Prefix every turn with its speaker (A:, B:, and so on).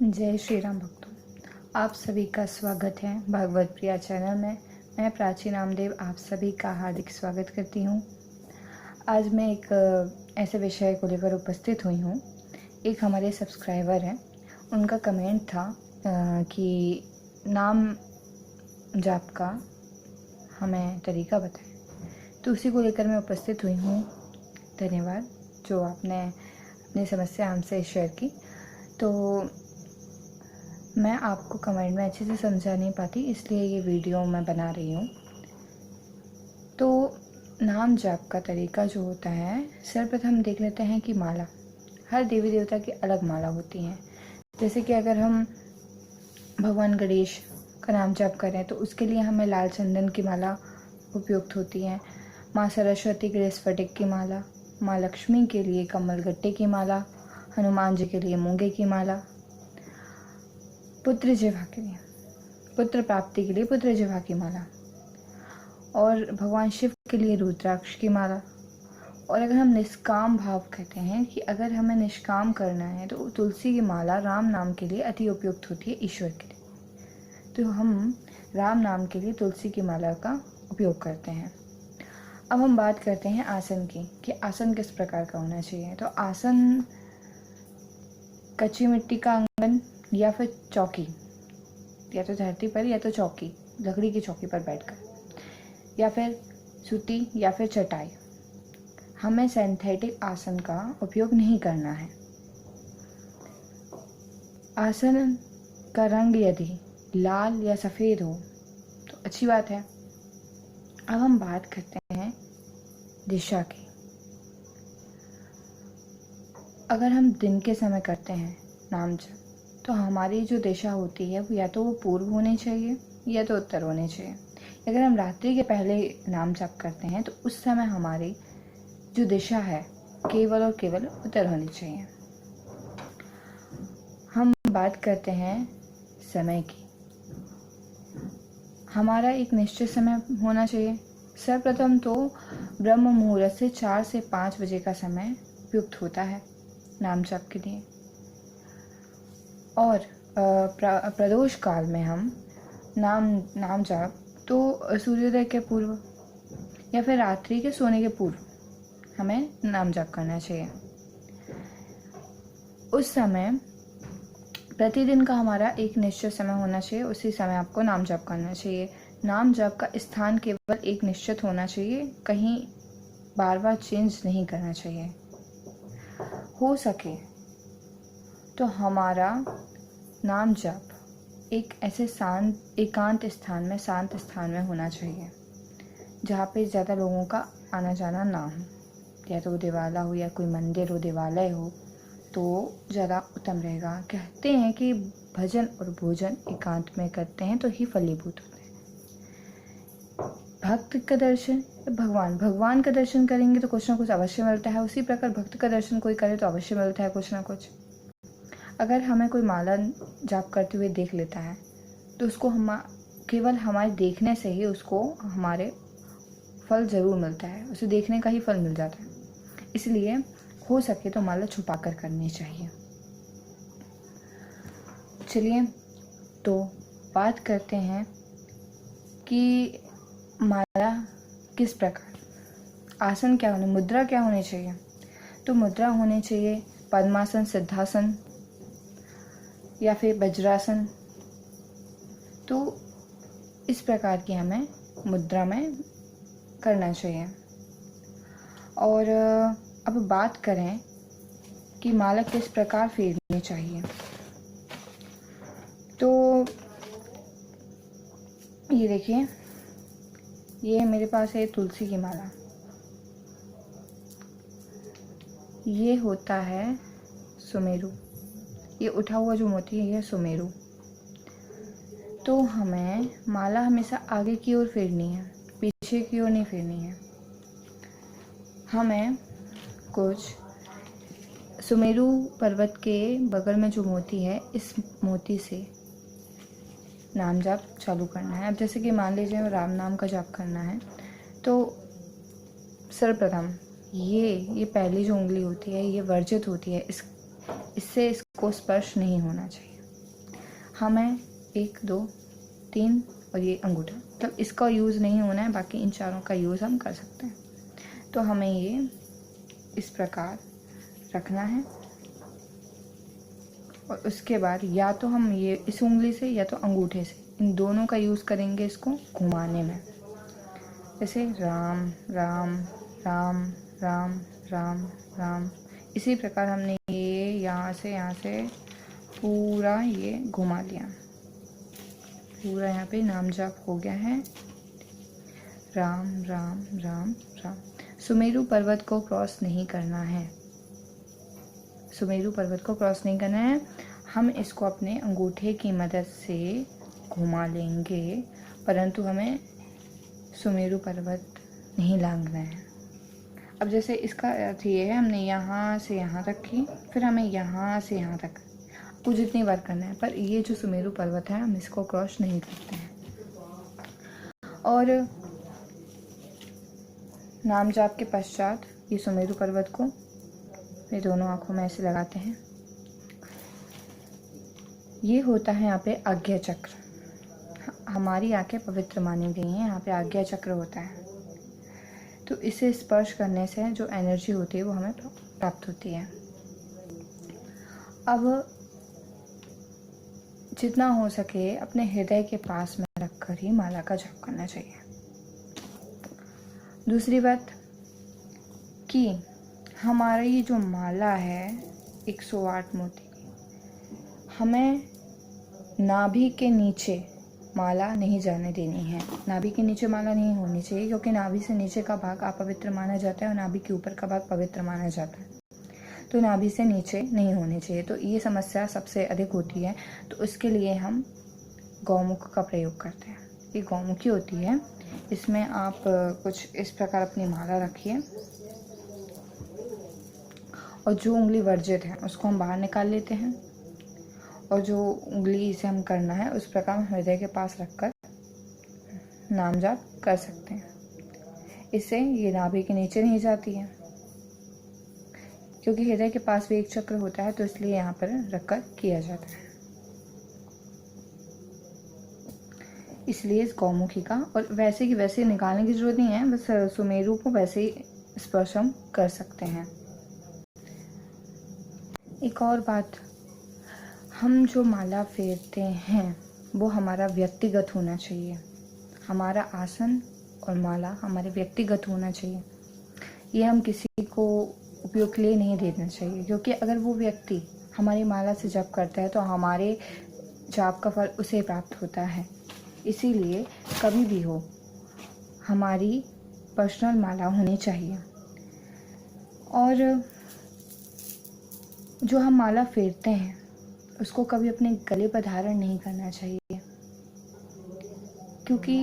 A: जय श्री राम भक्तों, आप सभी का स्वागत है भागवत प्रिया चैनल में। मैं प्राची नामदेव आप सभी का हार्दिक स्वागत करती हूँ। आज मैं एक ऐसे विषय को लेकर उपस्थित हुई हूँ। एक हमारे सब्सक्राइबर हैं, उनका कमेंट था कि नाम जाप का हमें तरीका बताएं, तो उसी को लेकर मैं उपस्थित हुई हूँ। धन्यवाद जो आपने अपनी समस्या हमसे शेयर की। तो मैं आपको कमेंट में अच्छे से समझा नहीं पाती, इसलिए ये वीडियो मैं बना रही हूँ। तो नाम जाप का तरीका जो होता है, सर्वप्रथम देख लेते हैं कि माला, हर देवी देवता की अलग माला होती हैं। जैसे कि अगर हम भगवान गणेश का नाम जाप करें तो उसके लिए हमें लाल चंदन की माला उपयुक्त होती है। माँ सरस्वती के लिए स्फटिक की माला, माँ लक्ष्मी के लिए कमलगट्टे की माला, हनुमान जी के लिए मूंगे की माला, पुत्र जिह्वा के लिए, पुत्र प्राप्ति के लिए पुत्र जिह्वा की माला, और भगवान शिव के लिए रुद्राक्ष की माला। और अगर हम निष्काम भाव कहते हैं कि अगर हमें निष्काम करना है तो तुलसी की माला राम नाम के लिए अति उपयुक्त होती है, ईश्वर के लिए। तो हम राम नाम के लिए तुलसी की माला का उपयोग करते हैं। अब हम बात करते हैं आसन की, कि आसन किस प्रकार का होना चाहिए। तो आसन कच्ची मिट्टी का आंगन या फिर चौकी, या तो धरती पर या तो चौकी, लकड़ी की चौकी पर बैठकर, या फिर सूती या फिर चटाई। हमें सिंथेटिक आसन का उपयोग नहीं करना है। आसन का रंग यदि लाल या सफ़ेद हो तो अच्छी बात है। अब हम बात करते हैं दिशा की। अगर हम दिन के समय करते हैं नाम जप, तो हमारी जो दिशा होती है वो या तो वो पूर्व होनी चाहिए या तो उत्तर होनी चाहिए। अगर हम रात्रि के पहले नाम जप करते हैं तो उस समय हमारी जो दिशा है केवल और केवल उत्तर होनी चाहिए। हम बात करते हैं समय की। हमारा एक निश्चित समय होना चाहिए। सर्वप्रथम तो ब्रह्म मुहूर्त से 4 से 5 बजे का समय उपयुक्त होता है नाम जप के लिए। और प्रदोष काल में हम नाम जाप तो सूर्योदय के पूर्व या फिर रात्रि के सोने के पूर्व हमें नाम जाप करना चाहिए। उस समय प्रतिदिन का हमारा एक निश्चित समय होना चाहिए, उसी समय आपको नाम जाप करना चाहिए। नाम जाप का स्थान केवल एक निश्चित होना चाहिए, कहीं बार बार चेंज नहीं करना चाहिए। हो सके तो हमारा नाम जप एक ऐसे एकांत स्थान में, शांत स्थान में होना चाहिए जहाँ पे ज़्यादा लोगों का आना जाना ना हो, या तो वो देवालय हो या कोई मंदिर हो, देवालय हो तो ज़्यादा उत्तम रहेगा। कहते हैं कि भजन और भोजन एकांत में करते हैं तो ही फलीभूत होते हैं। भक्त का दर्शन, भगवान का दर्शन करेंगे तो कुछ ना कुछ अवश्य मिलता है, उसी प्रकार भक्त का दर्शन कोई करे तो अवश्य मिलता है कुछ ना कुछ। अगर हमें कोई माला जाप करते हुए देख लेता है तो उसको हम केवल हमारे देखने से ही उसको हमारे फल ज़रूर मिलता है, उसे देखने का ही फल मिल जाता है। इसलिए हो सके तो माला छुपा कर करनी चाहिए। चलिए तो बात करते हैं कि माला किस प्रकार, आसन क्या होने, मुद्रा क्या होनी चाहिए। तो मुद्रा होनी चाहिए पद्मासन, सिद्धासन या फिर वज्रासन। तो इस प्रकार की हमें मुद्रा में करना चाहिए। और अब बात करें कि माला किस प्रकार फेरनी चाहिए। तो ये देखिए, ये मेरे पास है तुलसी की माला। ये होता है सुमेरु, ये उठा हुआ जो मोती है ये सुमेरु। तो हमें माला हमेशा आगे की ओर फेरनी है, पीछे की ओर नहीं फेरनी है। हमें कुछ सुमेरु पर्वत के बगल में जो मोती है, इस मोती से नाम जाप चालू करना है। अब जैसे कि मान लीजिए राम नाम का जाप करना है तो सर्वप्रथम ये पहली जो उंगली होती है ये वर्जित होती है, इससे इसको स्पर्श नहीं होना चाहिए। हमें 1 2 3 और ये अंगूठा, मतलब इसका यूज़ नहीं होना है, बाकी इन चारों का यूज़ हम कर सकते हैं। तो हमें ये इस प्रकार रखना है और उसके बाद या तो हम ये इस उंगली से या तो अंगूठे से, इन दोनों का यूज़ करेंगे इसको घुमाने में। जैसे राम राम राम राम राम राम। इसी प्रकार हमने ये यहाँ से पूरा ये घुमा लिया। पूरा यहाँ पे नाम जाप हो गया है, राम राम राम राम। सुमेरु पर्वत को क्रॉस नहीं करना है, सुमेरु पर्वत को क्रॉस नहीं करना है। हम इसको अपने अंगूठे की मदद से घुमा लेंगे, परंतु हमें सुमेरु पर्वत नहीं लांघना है। अब जैसे इसका अर्थ ये है, हमने यहाँ से यहाँ तक की, फिर हमें यहाँ से यहाँ तक कुछ जितनी बार करना है, पर ये जो सुमेरु पर्वत है हम इसको क्रॉस नहीं करते हैं। और नाम जाप के पश्चात ये सुमेरु पर्वत को ये दोनों आँखों में ऐसे लगाते हैं। ये होता है यहाँ पे आज्ञा चक्र। हमारी आंखें पवित्र मानी गई हैं, यहाँ पे आज्ञा चक्र होता है। तो इसे स्पर्श करने से जो एनर्जी होती है वो हमें प्राप्त होती है। अब जितना हो सके अपने हृदय के पास में रखकर ही माला का जाप करना चाहिए। दूसरी बात कि हमारी जो माला है 108 मोती की, हमें नाभि के नीचे माला नहीं जाने देनी है। नाभि के नीचे माला नहीं होनी चाहिए, क्योंकि नाभि से नीचे का भाग अपवित्र माना जाता है और नाभि के ऊपर का भाग पवित्र माना जाता है। तो नाभि से नीचे नहीं होनी चाहिए। तो ये समस्या सबसे अधिक होती है, तो उसके लिए हम गौमुख का प्रयोग करते हैं। ये गौमुखी होती है, इसमें आप कुछ इस प्रकार अपनी माला रखिए और जो उंगली वर्जित है उसको हम बाहर निकाल लेते हैं, और जो उंगली से हम करना है उस प्रकार हम हृदय के पास रखकर नाम जाप कर सकते हैं। इससे ये नाभि के नीचे नहीं जाती है, क्योंकि हृदय के पास भी एक चक्र होता है, तो इसलिए यहाँ पर रखकर किया जाता है। इसलिए इस गौमुखी का, और वैसे की वैसे निकालने की जरूरत नहीं है, बस सुमेरु को वैसे ही स्पर्श हम कर सकते हैं। एक और बात, हम जो माला फेरते हैं वो हमारा व्यक्तिगत होना चाहिए। हमारा आसन और माला हमारे व्यक्तिगत होना चाहिए। ये हम किसी को उपयोग के लिए नहीं देना चाहिए, क्योंकि अगर वो व्यक्ति हमारी माला से जप करता है तो हमारे जाप का फल उसे प्राप्त होता है। इसीलिए कभी भी हो हमारी पर्सनल माला होनी चाहिए। और जो हम माला फेरते हैं उसको कभी अपने गले पर धारण नहीं करना चाहिए, क्योंकि